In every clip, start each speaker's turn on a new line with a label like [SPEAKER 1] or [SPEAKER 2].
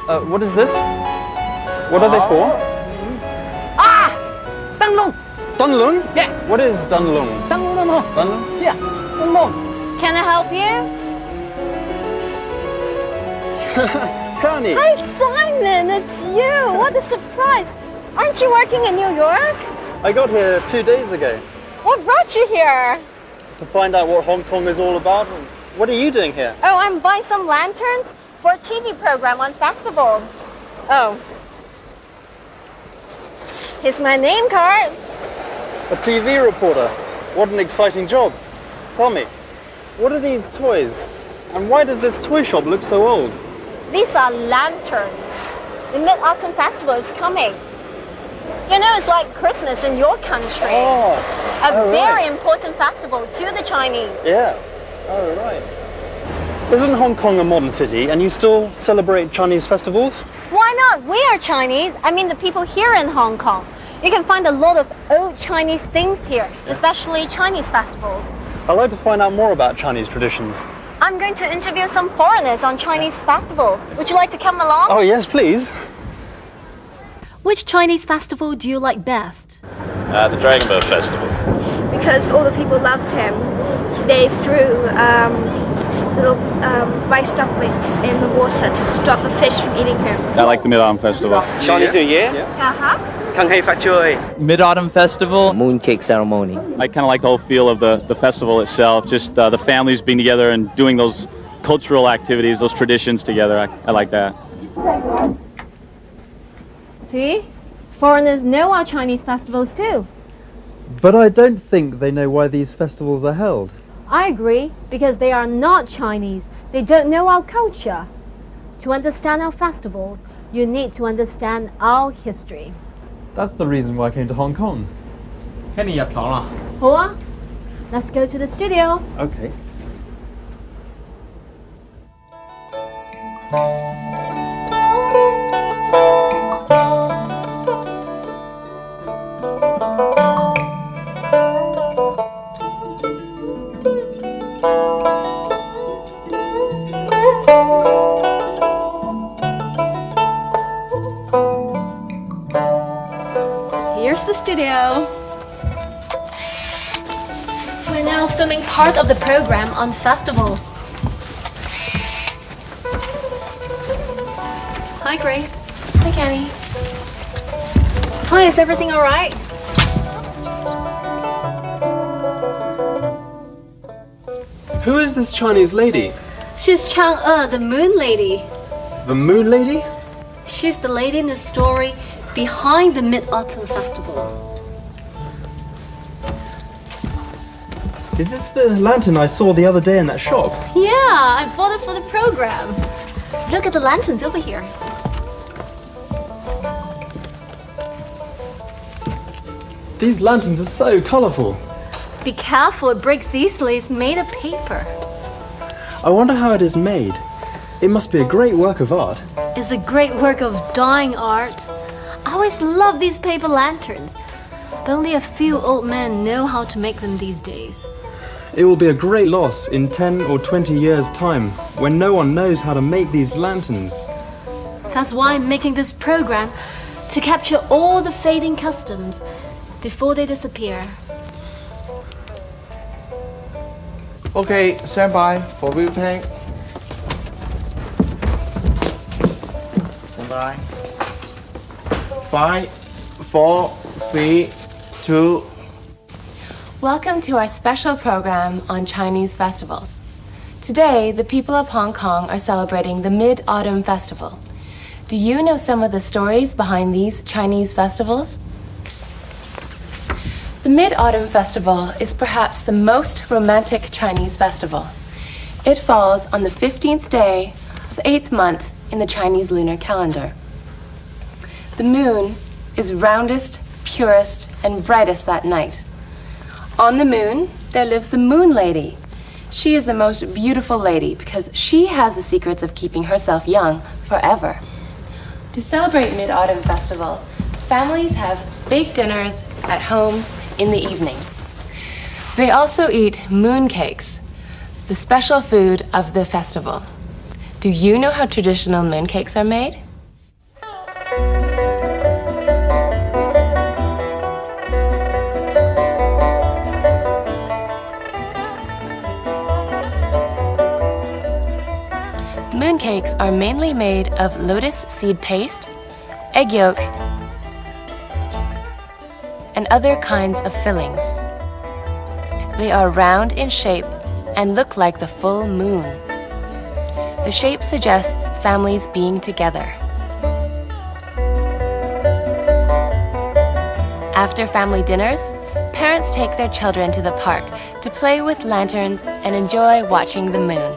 [SPEAKER 1] What is this? What are they for?
[SPEAKER 2] Ah! Danlong!
[SPEAKER 1] Danlong?
[SPEAKER 2] Yeah.
[SPEAKER 1] What is Danlong?
[SPEAKER 2] Danlong.
[SPEAKER 1] Danlong?
[SPEAKER 2] Yeah. Danlong.
[SPEAKER 3] Can I help you?
[SPEAKER 1] Connie!
[SPEAKER 3] Hi, Simon, it's you. What a surprise. Aren't you working in New York?
[SPEAKER 1] I got here 2 days ago
[SPEAKER 3] What brought you here?
[SPEAKER 1] to find out what Hong Kong is all about. What are you doing here?
[SPEAKER 3] Oh, I'm buying some lanterns for a TV program on festivals. Oh. Here's my name card.
[SPEAKER 1] A TV reporter. What an exciting job. Tell me, what are these toys? And why does this toy shop look so old?
[SPEAKER 3] These are lanterns. The Mid-Autumn Festival is coming. You know, it's like Christmas in your country.
[SPEAKER 1] Oh,
[SPEAKER 3] A
[SPEAKER 1] oh,
[SPEAKER 3] very
[SPEAKER 1] right.
[SPEAKER 3] important festival to the Chinese.
[SPEAKER 1] Yeah. Oh, right. Isn't Hong Kong a modern city and you still celebrate Chinese festivals?
[SPEAKER 3] Why not? We are Chinese. I mean, the people here in Hong Kong. You can find a lot of old Chinese things here, especially Chinese festivals.
[SPEAKER 1] I'd like to find out more about Chinese traditions.
[SPEAKER 3] I'm going to interview some foreigners on Chinese festivals. Would you like to come along?
[SPEAKER 1] Oh, yes, please.
[SPEAKER 3] Which Chinese festival do you like best?
[SPEAKER 4] The Dragon Boat Festival.
[SPEAKER 5] Because all the people loved him. They threw little rice dumplings in the water to stop the fish from eating him.
[SPEAKER 6] I like the Mid-Autumn Festival.
[SPEAKER 4] Chinese New Year. Kang Hei Fat Choi.
[SPEAKER 6] Mid-Autumn Festival.
[SPEAKER 7] Mooncake ceremony.
[SPEAKER 6] I kind of like the whole feel of the festival itself, just the families being together and doing those cultural activities, those traditions together. I like that.
[SPEAKER 3] See? Foreigners know our Chinese festivals too.
[SPEAKER 1] But I don't think they know why these festivals are held.
[SPEAKER 3] I agree, because they are not Chinese. They don't know our culture. To understand our festivals, you need to understand our history.
[SPEAKER 1] That's the reason why I came to Hong Kong.
[SPEAKER 2] Kenny 入堂啦。
[SPEAKER 3] 好啊, let's go to the studio.
[SPEAKER 1] Okay.
[SPEAKER 3] Here's the studio. We're now filming part of the program on festivals. Hi, Grace. Hi, Kenny. Hi, is everything all right?
[SPEAKER 1] Who is this Chinese lady?
[SPEAKER 3] She's Chang'e, the moon lady.
[SPEAKER 1] The Moon Lady?
[SPEAKER 3] She's the lady in the story behind the Mid-Autumn Festival.
[SPEAKER 1] Is this the lantern I saw the other day in that shop?
[SPEAKER 3] Yeah, I bought it for the program. Look at the lanterns over here.
[SPEAKER 1] These lanterns are so colourful.
[SPEAKER 3] Be careful, it breaks easily. It's made of paper.
[SPEAKER 1] I wonder how it is made. It must be a great work of art.
[SPEAKER 3] It's a great work of dying art. I always love these paper lanterns, but only a few old men know how to make them these days.
[SPEAKER 1] It will be a great loss in 10 or 20 years' time when no one knows how to make these lanterns.
[SPEAKER 3] That's why I'm making this program, to capture all the fading customs before they disappear.
[SPEAKER 8] Okay, stand by for briefing. Stand by. 5, 4, 3, 2.
[SPEAKER 9] Welcome to our special program on Chinese festivals. Today, the people of Hong Kong are celebrating the Mid-Autumn Festival. Do you know some of the stories behind these Chinese festivals? The Mid-Autumn Festival is perhaps the most romantic Chinese festival. It falls on the 15th day of the 8th month in the Chinese lunar calendar. The moon is roundest, purest, and brightest that night. On the moon, there lives the Moon Lady. She is the most beautiful lady because she has the secrets of keeping herself young forever. To celebrate Mid-Autumn Festival, families have big dinners at home in the evening. They also eat moon cakes, the special food of the festival. Do you know how traditional moon cakes are made? cakes are mainly made of lotus seed paste, egg yolk, and other kinds of fillings. They are round in shape and look like the full moon. The shape suggests families being together. After family dinners, parents take their children to the park to play with lanterns and enjoy watching the moon.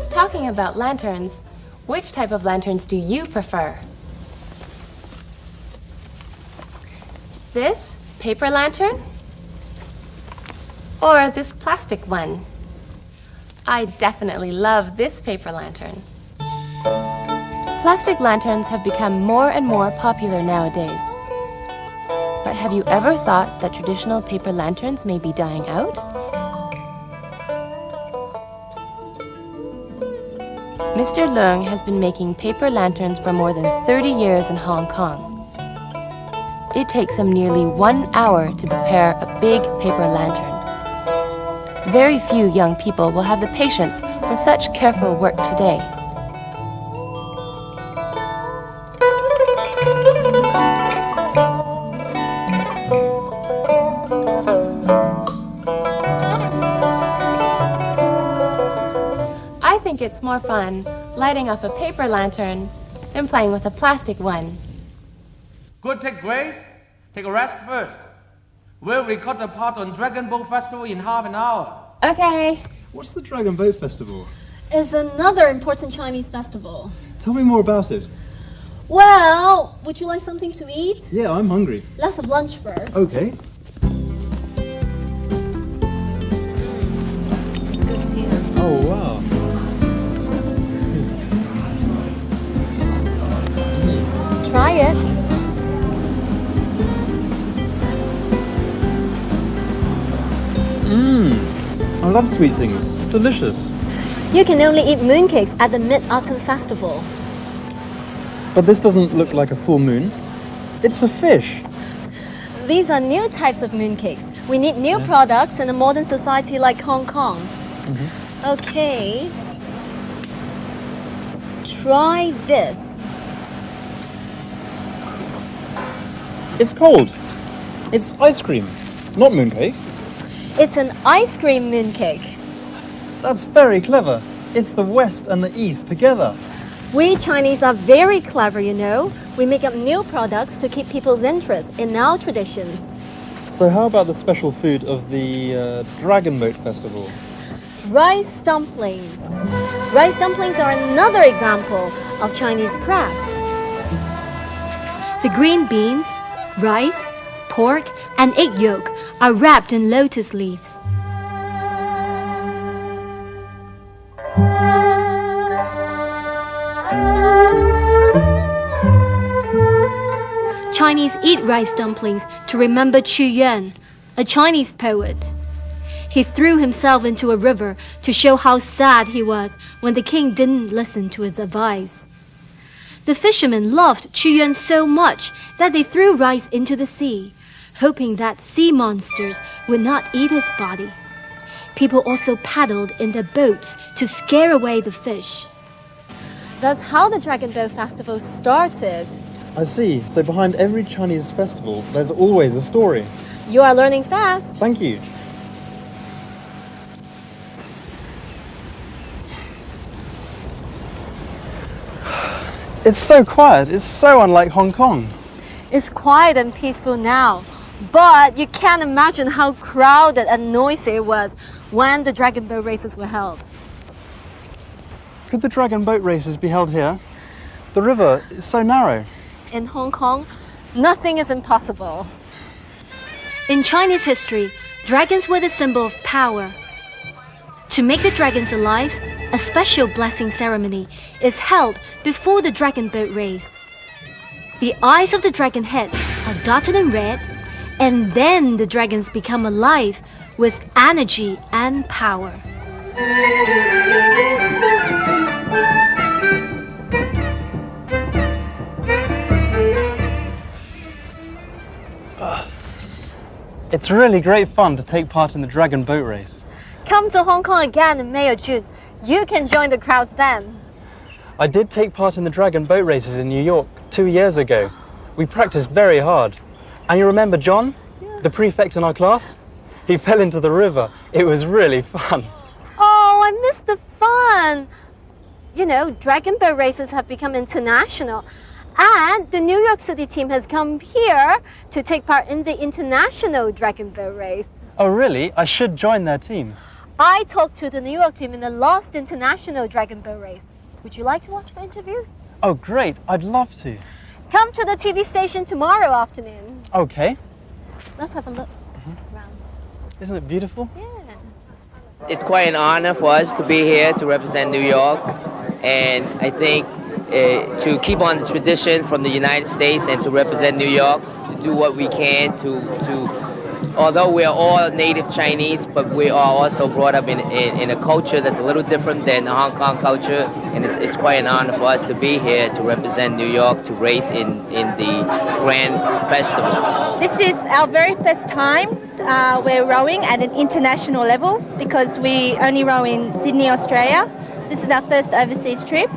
[SPEAKER 9] Talking about lanterns, which type of lanterns do you prefer? This paper lantern? Or this plastic one? I definitely love this paper lantern. Plastic lanterns have become more and more popular nowadays. But have you ever thought that traditional paper lanterns may be dying out? Mr. Leung has been making paper lanterns for more than 30 years in Hong Kong. It takes him nearly 1 hour to prepare a big paper lantern. Very few young people will have the patience for such careful work today. I think it's more fun lighting up a paper lantern than playing with a plastic one.
[SPEAKER 2] Good, take Grace. Take a rest first. We'll record the part on Dragon Boat Festival in half an hour.
[SPEAKER 9] Okay.
[SPEAKER 1] What's the Dragon Boat Festival?
[SPEAKER 3] It's another important Chinese festival.
[SPEAKER 1] Tell me more about it.
[SPEAKER 3] Well, would you like something to eat?
[SPEAKER 1] Yeah, I'm hungry.
[SPEAKER 3] Let's have lunch first.
[SPEAKER 1] Okay.
[SPEAKER 3] It's good to you.
[SPEAKER 1] Oh, wow.
[SPEAKER 3] Try it.
[SPEAKER 1] I love sweet things. It's delicious.
[SPEAKER 3] You can only eat mooncakes at the Mid-Autumn Festival.
[SPEAKER 1] But this doesn't look like a full moon. It's a fish.
[SPEAKER 3] These are new types of mooncakes. We need new products in a modern society like Hong Kong. Okay. Try this.
[SPEAKER 1] It's cold. It's ice cream, not mooncake.
[SPEAKER 3] It's an ice cream mooncake.
[SPEAKER 1] That's very clever. It's the West and the East together.
[SPEAKER 3] We Chinese are very clever, you know. We make up new products to keep people's interest in our traditions.
[SPEAKER 1] So how about the special food of the Dragon Boat Festival?
[SPEAKER 3] Rice dumplings. Rice dumplings are another example of Chinese craft. The green beans, rice, pork, and egg yolk are wrapped in lotus leaves. Chinese eat rice dumplings to remember Qu Yuan, a Chinese poet. He threw himself into a river to show how sad he was when the king didn't listen to his advice. The fishermen loved Qu Yuan so much that they threw rice into the sea, hoping that sea monsters would not eat his body. People also paddled in their boats to scare away the fish. That's how the Dragon Boat Festival started.
[SPEAKER 1] I see. So behind every Chinese festival, there's always a story.
[SPEAKER 3] You are learning fast.
[SPEAKER 1] Thank you. It's so quiet. It's so unlike Hong Kong.
[SPEAKER 3] It's quiet and peaceful now, but you can't imagine how crowded and noisy it was when the Dragon Boat races were held.
[SPEAKER 1] Could the Dragon Boat races be held here? The river is so narrow.
[SPEAKER 3] In Hong Kong, nothing is impossible. In Chinese history, dragons were the symbol of power. To make the dragons alive, a special blessing ceremony is held before the dragon boat race. The eyes of the dragon heads are dotted in red, and then the dragons become alive with energy and power.
[SPEAKER 1] It's really great fun to take part in the Dragon Boat Race.
[SPEAKER 3] Come to Hong Kong again in May or June. You can join the crowds then.
[SPEAKER 1] I did take part in the Dragon Boat Races in New York 2 years ago. We practiced very hard. And you remember John, the prefect in our class? He fell into the river. It was really fun.
[SPEAKER 3] Oh, I missed the fun. You know, Dragon Boat Races have become international. And the New York City team has come here to take part in the international Dragon Boat Race.
[SPEAKER 1] Oh, really? I should join their team.
[SPEAKER 3] I talked to the New York team in the last international Dragon Boat Race. Would you like to watch the interviews?
[SPEAKER 1] Oh, great. I'd love to.
[SPEAKER 3] Come to the TV station tomorrow afternoon.
[SPEAKER 1] Okay.
[SPEAKER 3] Let's have a look around.
[SPEAKER 1] Isn't it beautiful?
[SPEAKER 3] Yeah.
[SPEAKER 7] It's quite an honor for us to be here to represent New York. And I think to keep on the tradition from the United States and to represent New York, to do what we can although we are all native Chinese, but we are also brought up in a culture that's a little different than the Hong Kong culture, and it's quite an honor for us to be here to represent New York, to race in the Grand Festival.
[SPEAKER 10] This is our very first time we're rowing at an international level because we only row in Sydney, Australia. This is our first overseas trip.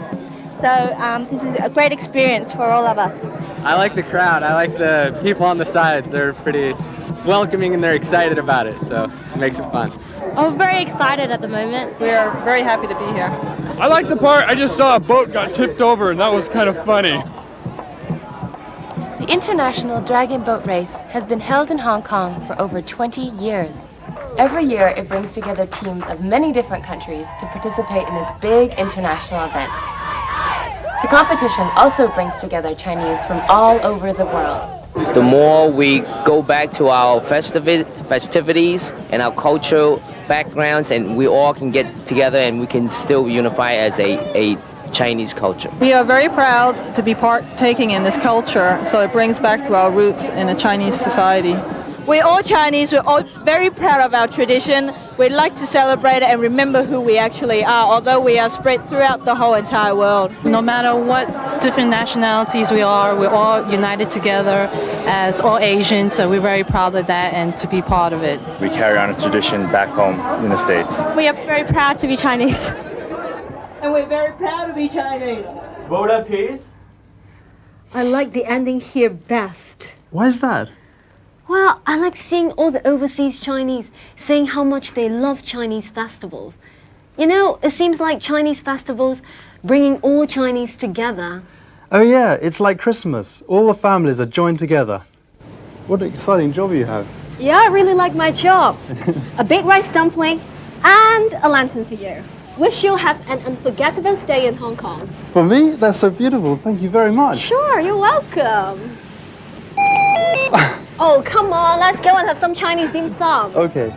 [SPEAKER 10] So this is a great experience for all of us.
[SPEAKER 11] I like the crowd. I like the people on the sides. They're pretty welcoming and they're excited about it, so it makes it fun.
[SPEAKER 12] I'm very excited at the moment.
[SPEAKER 13] We are very happy to be here.
[SPEAKER 14] I like the part I just saw a boat got tipped over and that was kind of funny.
[SPEAKER 9] The International Dragon Boat Race has been held in Hong Kong for over 20 years. Every year it brings together teams of many different countries to participate in this big international event. The competition also brings together Chinese from all over the world.
[SPEAKER 7] The more we go back to our festivities and our cultural backgrounds, and we all can get together and we can still unify as a Chinese culture.
[SPEAKER 13] We are very proud to be partaking in this culture, so it brings back to our roots in a Chinese society.
[SPEAKER 15] We're all Chinese, we're all very proud of our tradition. We'd like to celebrate it and remember who we actually are, although we are spread throughout the whole entire world.
[SPEAKER 16] No matter what different nationalities we are, we're all united together as all Asians, so we're very proud of that and to be part of it.
[SPEAKER 17] We carry on a tradition back home in the States.
[SPEAKER 12] We are very proud to be Chinese.
[SPEAKER 15] And we're very proud to be Chinese.
[SPEAKER 18] Vote up, please.
[SPEAKER 3] I like the ending here best.
[SPEAKER 1] Why is that?
[SPEAKER 3] Well, I like seeing all the overseas Chinese saying how much they love Chinese festivals. You know, it seems like Chinese festivals bringing all Chinese together.
[SPEAKER 1] Oh yeah, it's like Christmas. All the families are joined together. What an exciting job you have.
[SPEAKER 3] Yeah, I really like my job. A big rice dumpling and a lantern for you. Wish you'll have an unforgettable stay in Hong Kong.
[SPEAKER 1] For me? That's so beautiful. Thank you very much.
[SPEAKER 3] Sure, you're welcome. Oh, come on, let's go and have some Chinese dim sum.
[SPEAKER 1] Okay.